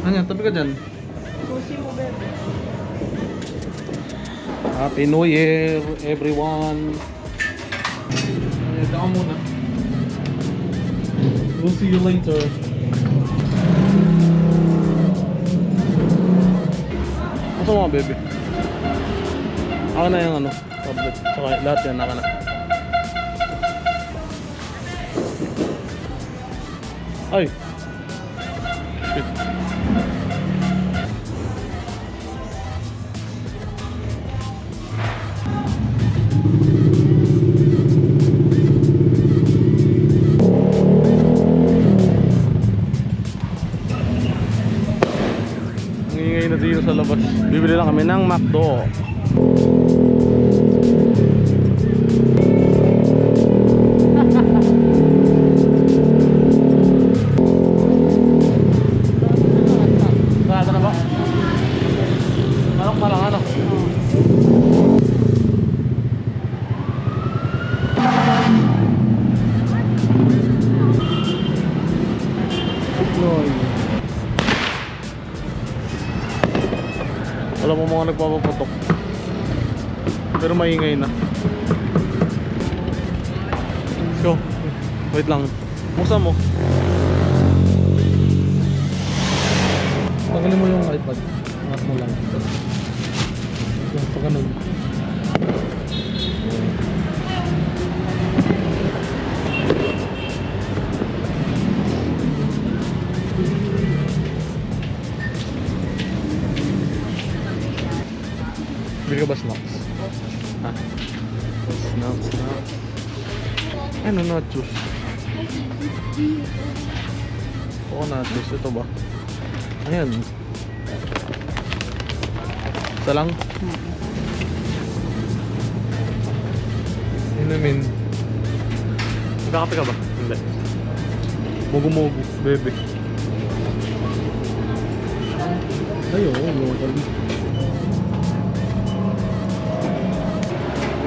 Ano yan? Tabi ka dyan. Susi mo, bebe. Happy New Year, everyone. Ayan, daan muna. We'll see you later. Asa mga bebe? Ako na yung ano, tablet. Saka lahat yan, ako na. Ay! Shit. Ngingay na dito sa labas. Bibili lang kami ng McDo. Sarado na ba? Manok na lang ano? Wala mo mga nagpapaputok. Pero maingay na. Let's go. Wait lang. Buksan mo. Tagalin mo yung iPad. Angat mo lang. Pag ganun. Bili ka ba snacks? Ha? Snacks. Ano nachos? Oo, nachos. Ito ba? Ayan. Isa lang? Inumin. Nagkakape ka ba? Hindi. Mogu-mogu, bebe. Ay, oo, local.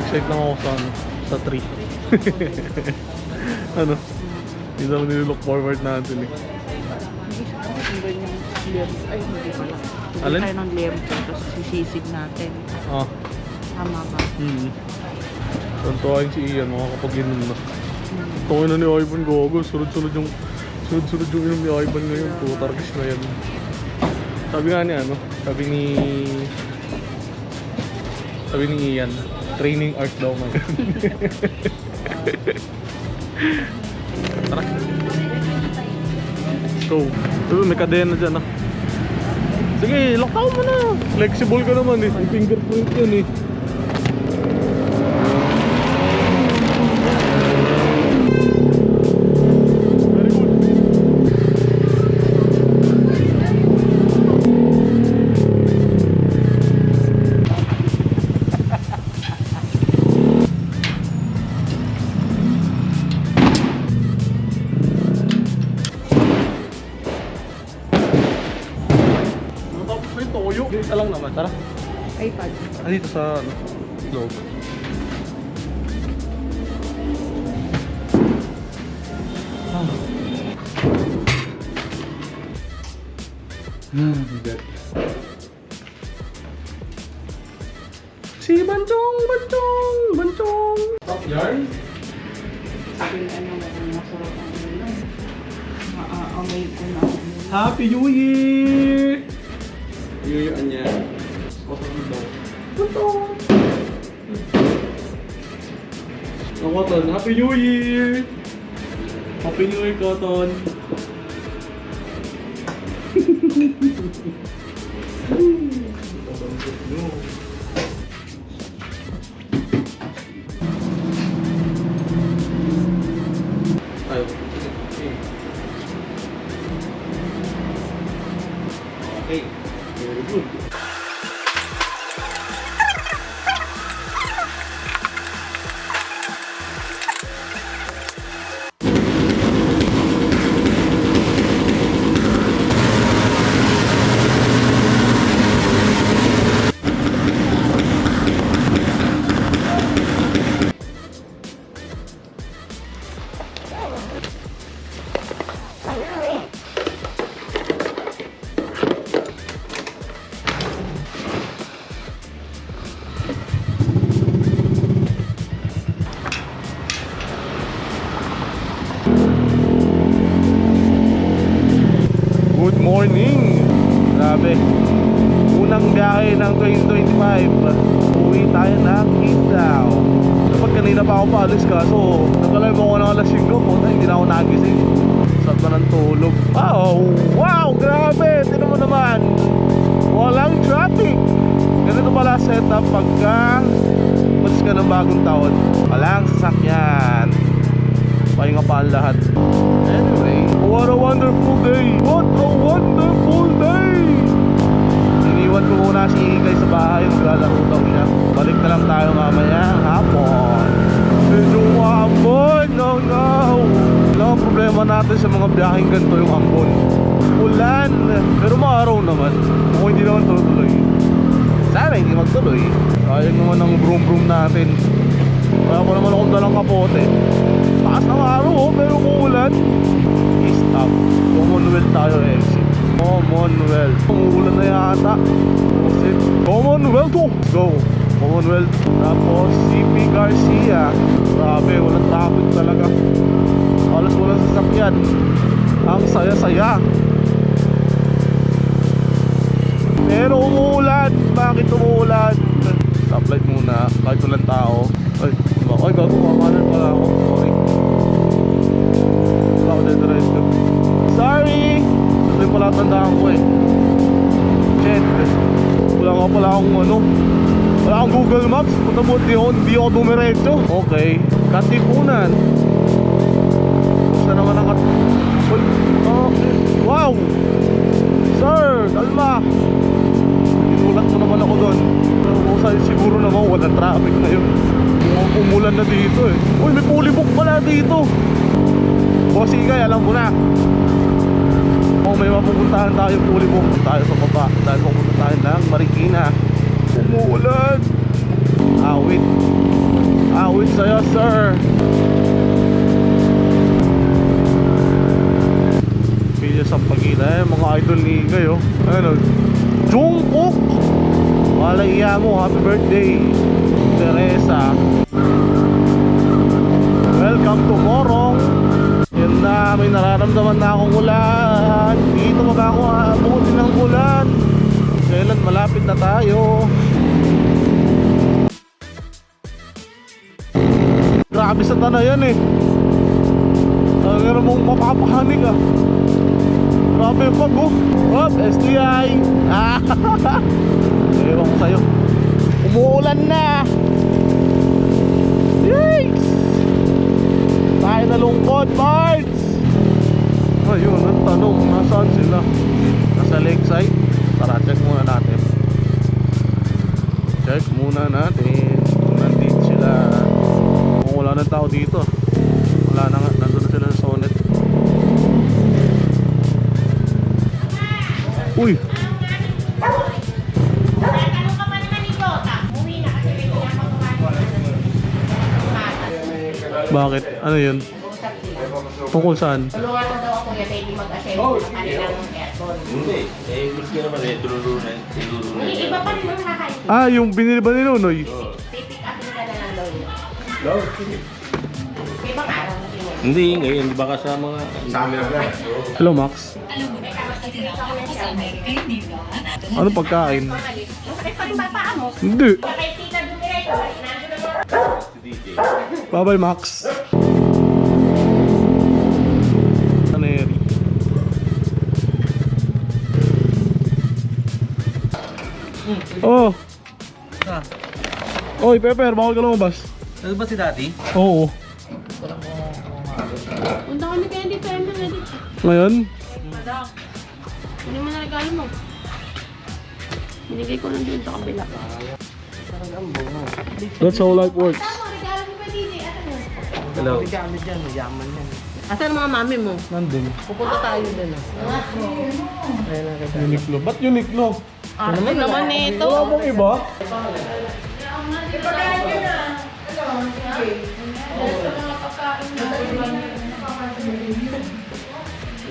Excited lang ako sa ano, sa tree. Ano? Hindi lang nilook forward natin eh. Ay, hindi pala. Alin? Hindi tayo ng lempo, tapos sisisig natin. Ah. Tama ba? Tantuahin si Ian, makakapag-inom na. Tungin na ni Ivan, gogo. Sunod-sunod yung inom ni Ivan ngayon. Putarkis na yan. Sabi nga ni ano, sabi ni Ian, training art daw man. Tara. Let's go. May kadena dyan ah. Sige, lockdown mo na. Flexible ka naman eh. May fingerprint yun eh. Very good. Toyo. Isa lang naman. Tara. iPad. Dito sa ano, loob. Bigat. Si Banchong! Top yarn? Sabi ano, masarap ang ulo. Amoy ko na. Happy New Year! Yuyuan niya. Cotton daw. Cotton! Cotton, Happy New Year! Happy New Year, Cotton! Ayaw. Okay. Very good. Good morning! Grabe. Unang biyahe ng 2025. Uwi tayo ng Quezao. Dapat kanina pa ako paalis kaso nag-alarm ako ng alas 5. Puta, hindi na ako nagising. Sarap na ng tulog. Wow! Grabe! Tignan mo naman. Walang traffic. Ganito pala setup pagka malis ka ng bagong taon. Walang sasakyan. Pahinga pa ang lahat. Anyway, what a wonderful day! What a wonderful day! Iniwan ko muna si Ikay sa bahay. Maglalaro daw siya. Balik na lang tayo mamaya hapon. Medyo ambon! No! Wala ang problema natin sa mga biyaheng ganito yung ambon. Ulan! Pero maaraw naman. Kung hindi naman tuloy. Sana hindi magtuloy. Sayang naman ang broom natin. Kaya ko naman akong dalang kapote. Taas ng araw pero umuulan. Stop. Commonwealth tayo exit. Commonwealth. Umuulan na yata. Exit. Commonwealth. Go. Commonwealth. Tapos CP Garcia. Grabe, walang traffic talaga. Halos walang sasakyan. Ang saya-saya. Pero umuulan. Bakit umuulan? Stoplight muna. Kahit walang tao. Ay, gago, makanan pala ako. Sorry. Wala ako dito. Sorry! Ito yung pala tandaan ko eh. Shit. Wala nga pala akong wala akong Google Maps. Punta mo, hindi ako dumiretso. Okay. Katipunan. Gusto naman ang wow! Sir! Kalma! Inulat mo naman ako doon. Siguro naman walang traffic na yun. Umulan na dito eh. Uy, may pulibok pala dito. O sige, alam mo na. O may mapupuntahan tayo pulibok. Tayo sa baba. Dahil pupunta tayo ng Marikina. Umulan. Awit sa'yo, sir. Pili sa pagkita eh. Mga idol ni Igay oh. Ano? Jungkook. Malaya mo, happy birthday Teresa. Welcome to Morong. Yan na, may nararamdaman na akong ulan. Dito ba ako aabutin ng ulan? Kailan malapit na tayo? Grabe sa tanayan eh. Talaga mong mapapahanig ah. Grabe pag oh. STI. Ewan ko sa'yo. Umuulan na. Yikes! Tayo na lungkot, parts! Ayun, ang tanong, nasaan sila? Nasa lakeside? Tara, check muna natin. Check muna natin kung nandito sila. Kung wala ng tao dito, wala na nga, nandun na sila sa Sonet. Uy! Bakit? Ano yun? Tungkol saan? Tulungan mo daw ako kuya, pwede mag-assemble sa kanilang aircon. Hindi. Gusto naman tululunan. Hindi, iba pa rin ang kakain. Yung binili ba ni Nonoy? Pipick up nila na lang daw yun. Sige. May ibang araw na tingin. Hindi, ngayon, di ba kasama nga? Hello, Max. Ano pagkain? Masakit pa rin ba paa mo? Hindi. Kaya tita dumiretso, inando na mo. Bye-bye, Max. Taneri. Oh. Oy, Pepper, bawal ka lumabas. Ano ba si Daddy? Oo. Punta kami kay Andy Pembe. Ngayon? Hindi mo na regalo mo. Binigay ko lang dun sa kabila. That's how life works. Regalo mo ba DJ? Ano Hello. mo? Asan ang mga mami mo? Nandun. Pupunta tayo dun Uniqlo. Ba't Uniqlo? Ano naman ito? Wala bang iba?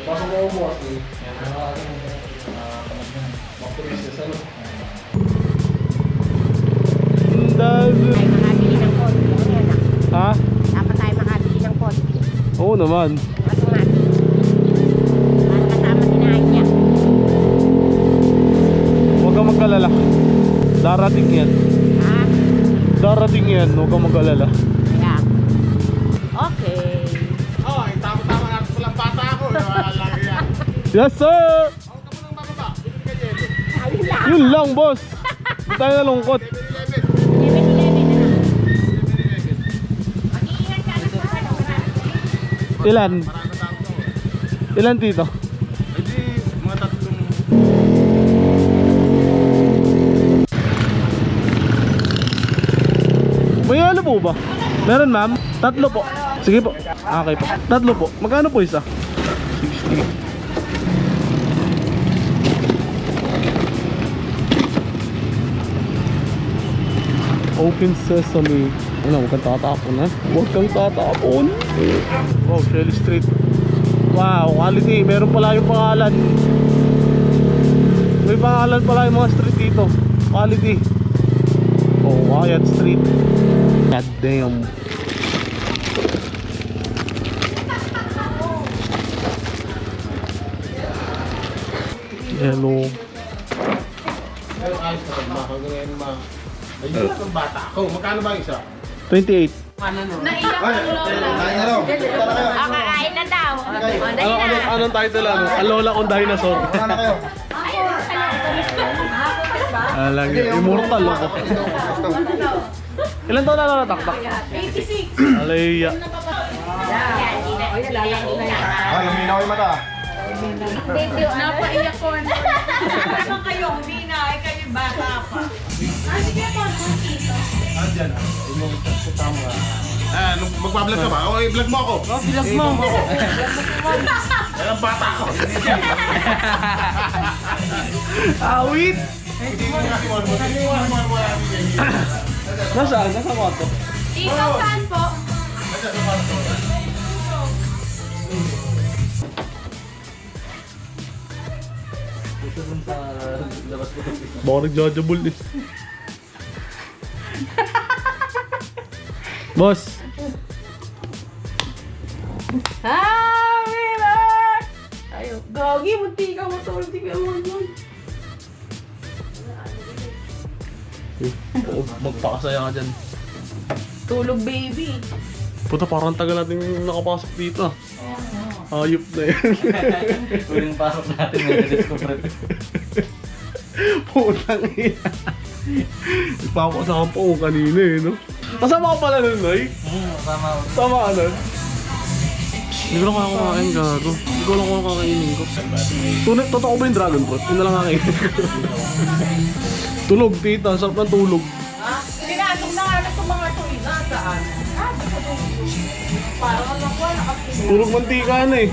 Pasok mo mo kasi. Tayo makabili ng konti. Ano yan ah? Ha? Dapat tayo makabili ng konti. Oo naman. Automatic. Para kasama sinahin niya. mag-alala. Darating yan. Ha? Darating yan, huwag kang mag-alala. Yeah. Okay. Oh, tama-tama natin palang bata ako. Lagi yan. Yes sir! Ako ka mo nang bababa. Bibili ka dyan. Ayun lang. Yun lang boss. Hindi tayo nalungkot. 11-11 na lang. Ilan? Ilan tito? Hindi, mga tatlong... May ano po ba? Meron ma'am? Tatlo po. Sige po. Okay po. Tatlo po. Magkano po isa? 60. Open sesame. Ano, huwag kang tatapon ha? Huwag kang tatapon. Wow, Shelly Street. Wow, quality. Meron pala yung pangalan. May pangalan pala yung mga street dito. Quality. Oh, Wyatt Street. God damn. Hello. Ayos ka ba? Hanggang ma... Ayun ang bata ako. Magkano ba isa? 28. Naiyak ang lola. Kakain na daw. Anong title ano? Ang lola kong dinosaur. Alang immortal ako. Ilan taon na nataktak? 86. Alaya. Luminaw yung mata. Napaiyak ko na. Ano kayo? Hindi na. Ay kayo bata pa. Andyan. Yung tama. Magpa-vlog ka ba? O, i-vlog mo ako. Bilag mo. Yan ang bata ako. Awit! Hindi mo kasi mo. Nasaan? Nasaan ko ito? Ikaw saan po? Baka nagjajabul eh. Boss! Happy birthday! Ayaw. Gagi, munti ka matulog. Di ka mo. Magpakasaya ka dyan. Tulog, baby. Puta, parang tagal natin nakapasok dito. Hayop na yan. Tuwing pasok natin, may discover. Putang ina. Nagpapasama pa ako kanina eh, no? Kasama ka pala nun, Noy? Kasama ako. Tama ka nun? Hindi ko lang kakain, gago. Hindi ko lang kung kakainin ko. Totoo ba yung dragon fruit? Yun na lang kakainin ko. Tulog, tita. Sarap ng tulog. Pinasok na nga itong mga tuwi. Nasaan? Parang ano ko, nakapili. Tulog mantika na eh.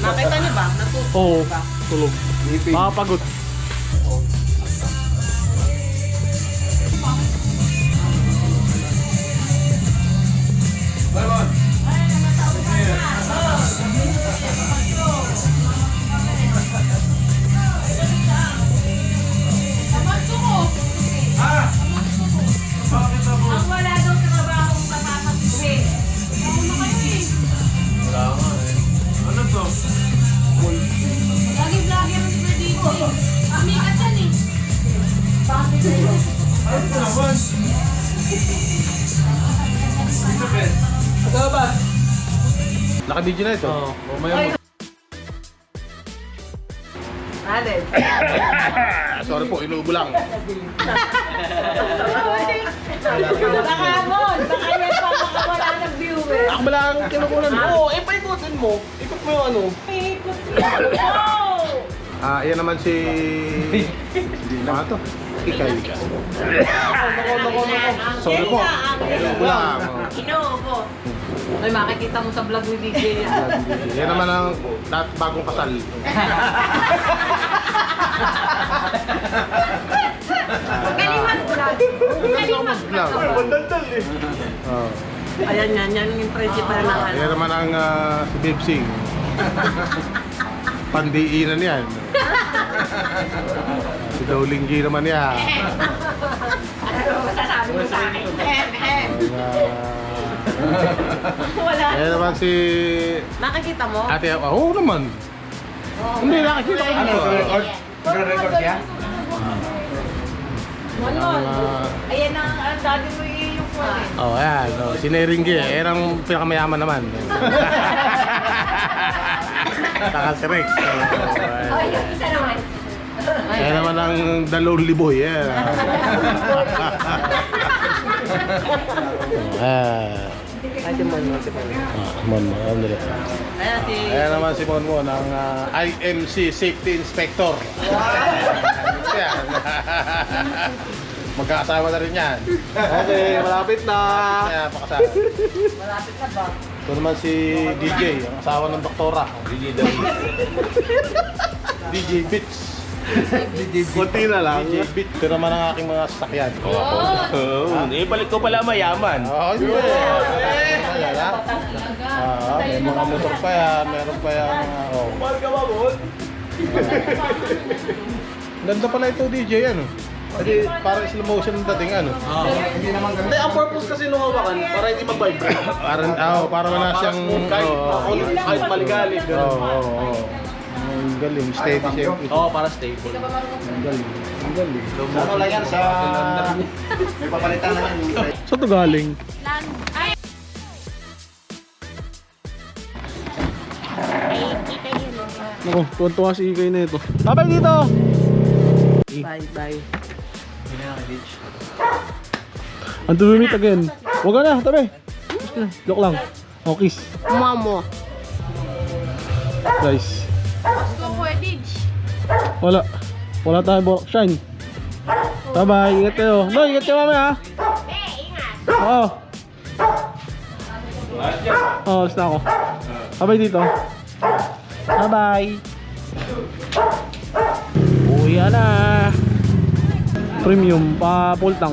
Nakita niyo ba? Natutulog Oo, ba? tulog. Makapagod. Ang wala daw trabaho sa papatuwi. Ano kayo eh? Wala nga eh. Ano to? Lagi vlogger ang sila dito eh. Amikat yan eh. Ano to naman? Naka-video na ito? Oo. Mamaya mo. Alin? Sorry po, inuubo lang. Baka mon. Baka yan pa makawala ng viewer. Ako ba lang kinukunan mo? Oo, eh paikutin mo. Ikot mo yung ano. Ikot mo. Yan naman si... Hindi na to. Ikay. Sorry po. Inuubo lang. Inuubo. Ay, makikita mo sa vlog ni DJ yan. Yan naman ang bagong kasal. Galing mag-vlog. Galing mag-vlog. Mandaldal eh. Oh. Ayan yan. Yan yung principal ng ano. Yan naman ang si Babe Sing. Pandiinan yan. Si Dowling G naman yan. Ano masasabi mo sa akin? Wala. Yan naman si Nakikita mo? Ate. Oo naman. Hindi nakikita ko dito. Record siya? Ayan ang dati mo yung phone eh. Oh, ayan. Oh, si Neringi. Ayan ang pinakamayaman naman. Saka si Rex. Oh, Ay, yung isa naman. ayan naman ang The Lonely Boy. Ayan. Monmo. Ayan naman si Monmo ng IMC Safety Inspector. Ayan. Magkakasama na rin yan. Okay, malapit na. Ayan, pakasama. Malapit na ba? Ito naman si DJ, ang asawa ng doktora. DJ David. DJ Beats. Kunti na lang. DJ Beats. Ito naman ang aking mga sasakyan. Balik ko pala mayaman. Hindi. May mga motor pa yan. Meron pa yan. Mahal ka ba, Bon? Ganda pala ito DJ, ano? Kasi parang slow motion ng dating, ano? Hindi, ang purpose kasi nung hawakan, para hindi mag-vibrate. Para wala siyang... Kahit maligalig. Oo. Ang galing. Steady siya. Oo, para stable. Ang galing. Ang galing. Ano lang yan sa... May papalitan na lang. Saan ito galing? Naku, tuwan-tuwa si Ikay na ito. Babay dito! Bye. Ang to meet again. Huwag ka na, tabi. Joke lang. O, kiss. Mamo. Guys. Gusto ko edge. Wala tayong borok shine. Bye-bye. Ingat kayo. No, ingat kayo mamaya, ha? Oo. Oo, basta ako. Bye-bye dito. Bye-bye. Uwi na. Premium pa full tank.